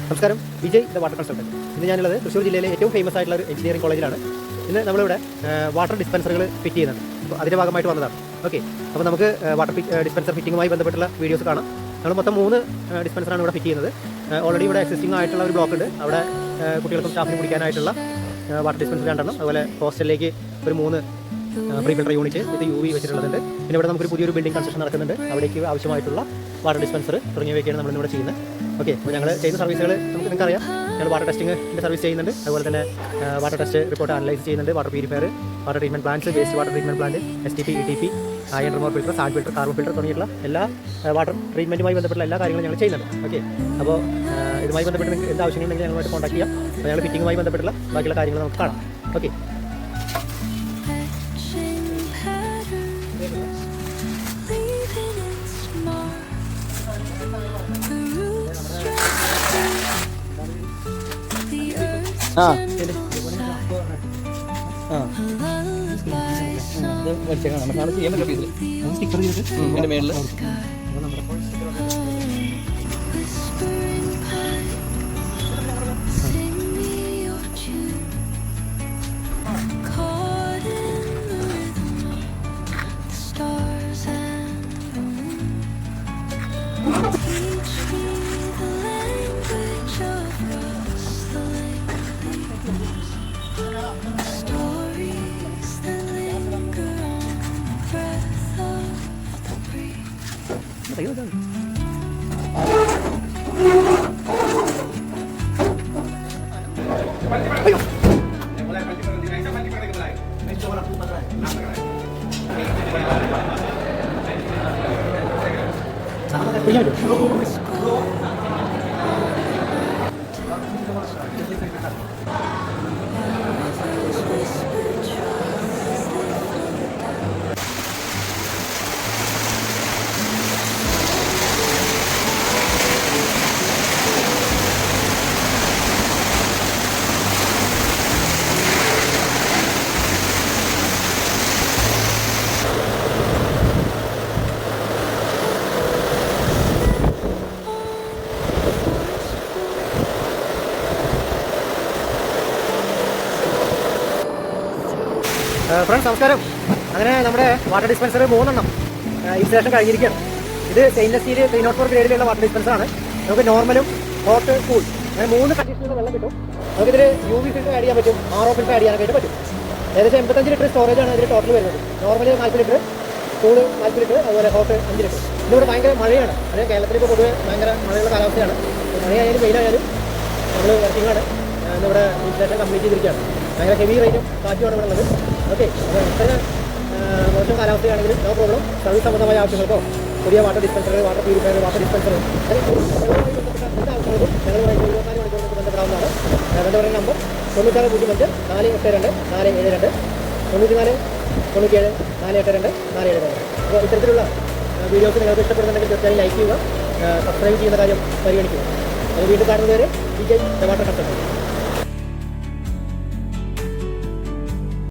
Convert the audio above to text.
നമസ്കാരം, Vijay the water consultant. ഇന്ന് ഞാനുള്ളത് തൃശ്ശൂർ ജില്ലയിലെ ഏറ്റവും ഫേമസ് ആയിട്ടുള്ള ഒരു എഞ്ചിനീയറിംഗ് കോളേജിലാണ്. ഇന്ന് നമ്മളിവിടെ വാട്ടർ ഡിസ്പെൻസറുകൾ ഫിറ്റ് ചെയ്യുന്നുണ്ട്. അപ്പോൾ അതിൻ്റെ ഭാഗമായിട്ട് വന്നതാണ്. ഓക്കെ, അപ്പോൾ നമുക്ക് വാട്ടർ ഡിസ്പെൻസർ ഫിറ്റിങ്ങുമായി ബന്ധപ്പെട്ടുള്ള വീഡിയോസ് കാണാം. നമ്മൾ മൊത്തം 3 ഡിസ്പെൻസറാണ് ഇവിടെ ഫിറ്റ് ചെയ്യുന്നത്. ഓൾറെഡി ഇവിടെ എക്സിസ്റ്റിംഗ് ആയിട്ടുള്ള ഒരു ബ്ലോക്ക് ഉണ്ട്. അവിടെ കുട്ടികൾക്കും സ്റ്റാഫിനും കുടിക്കാനായിട്ടുള്ള വാട്ടർ ഡിസ്പെൻസർ 2 അതുപോലെ ഹോസ്റ്റലിലേക്ക് ഒരു 3 പ്രീ ഫിൽട്ടർ യൂണിറ്റ് ഇത് UV വെച്ചിട്ടുള്ളതുണ്ട്. പിന്നെ ഇവിടെ നമുക്കൊരു പുതിയൊരു ബിൽഡിംഗ് കൺസ്ട്രക്ഷൻ നടക്കുന്നുണ്ട്. അവിടേക്ക് ആവശ്യമായിട്ടുള്ള വാട്ടർ ഡിസ്പെൻസർ തുടങ്ങിയവയൊക്കെയാണ് നമ്മളിവിടെ ചെയ്യുന്നത്. ഓക്കെ, അപ്പോൾ ഞങ്ങൾ ചെയ്യുന്ന സർവീസുകൾ നിങ്ങൾക്കറിയാം. ഞങ്ങൾ വാട്ടർ ടെസ്റ്റിങ്ങിൻ്റെ സർവീസ് ചെയ്യുന്നുണ്ട്. അതുപോലെ തന്നെ വാട്ടർ ടെസ്റ്റ് റിപ്പോർട്ട് അനലൈസ് ചെയ്യുന്നുണ്ട്. Water purifier, water treatment plants, waste water treatment plant, STP, ETP, iron remover filter, salt filter, carbon filter തുടങ്ങിയിട്ടുള്ള എല്ലാ വാട്ടർ ട്രീറ്റ്മെൻറ്റുമായി ബന്ധപ്പെട്ട എല്ലാ കാര്യങ്ങളും ഞങ്ങൾ ചെയ്യുന്നുണ്ട്. ഓക്കെ, അപ്പോൾ ഇതുമായി ബന്ധപ്പെട്ട് നിങ്ങൾക്ക് എന്ത് ആവശ്യങ്ങളുണ്ടെങ്കിൽ ഞങ്ങളുമായിട്ട് കോൺടാക്ട് ചെയ്യാം. അപ്പോൾ ഞങ്ങൾ ഫിറ്റിങ്ങുമായി ബന്ധപ്പെട്ടുള്ള ബാക്കിയുള്ള കാര്യങ്ങൾ നമുക്ക് കാണാം. ഓക്കെ, സ്റ്റിക്കർ ചെയ്തിട്ട് ഇതിൻ്റെ മേളിൽ ഫ്രണ്ട്സ് നമസ്കാരം. അങ്ങനെ നമ്മുടെ വാട്ടർ ഡിസ്പെൻസർ 3 ഇൻസ്റ്റലേഷൻ കഴിഞ്ഞിരിക്കുകയാണ്. ഇത് സ്റ്റെയിൻലെസ് സ്റ്റീൽ 304 ഗ്രേഡിലുള്ള വാട്ടർ ഡിസ്പെൻസറാണ്. നമുക്ക് നോർമലും ഹോട്ട് കൂൾ അങ്ങനെ 3 കണ്ടീഷനിലുള്ള വെള്ളം കിട്ടും. നമുക്കിതിൽ UV ഫിൽറ്റർ ആഡ് ചെയ്യാൻ പറ്റും, RO ഫിൽറ്റർ ആഡ് ചെയ്യാനായിട്ട് പറ്റും. ഏകദേശം 85 ലിറ്റർ സ്റ്റോറേജാണ് ഇതിൽ ടോട്ടൽ വരുന്നത്. നോർമൽ 40 ലിറ്റർ, കൂൾ 40 ലിറ്റർ, അതുപോലെ ഹോട്ട് 5 ലിറ്റർ. ഇതിവിടെ ഭയങ്കര മഴയാണ്. അതായത് കേരളത്തിലിപ്പോൾ പൊതുവെ ഭയങ്കര മഴയുള്ള കാലാവസ്ഥയാണ്. മഴയായാലും വെയിലായാലും നമ്മൾ വർക്കിങ്ങാണ്. ഇന്നിവിടെ ഇൻസ്റ്റലേഷൻ കംപ്ലീറ്റ് ചെയ്തിരിക്കുകയാണ്. ഭയങ്കര ഹെവി റെയിനും കാറ്റുമാണ് ഇവിടെ ഉള്ളത്. ഓക്കെ, അപ്പോൾ എത്ര മോശം കാലാവസ്ഥയാണെങ്കിലും നോ പ്രോബ്ലം. സർവീസ് സംബന്ധമായ ആവശ്യങ്ങൾക്കോ പുതിയ water dispenser, water purifier, water dispenser എന്താ ആവശ്യങ്ങൾക്കും ഞങ്ങൾ 24 മണിക്കൂർ ബന്ധപ്പെടാവുന്നതാണ്. ബന്ധപ്പെടുന്ന നമ്പർ 9605 482 472 94 97 482 472. അപ്പോൾ ഇത്തരത്തിലുള്ള വീഡിയോസ് നിങ്ങൾക്ക് ഇഷ്ടപ്പെടുന്നുണ്ടെങ്കിൽ തീർച്ചയായും ലൈക്ക് ചെയ്യുക, സബ്സ്ക്രൈബ് ചെയ്യുന്ന കാര്യം പരിഗണിക്കുക. അത് വീണ്ടും കാണുന്നതുവരെ വിജയ് ദ വാട്ടർ കൺസൾട്ടൻറ്റ്.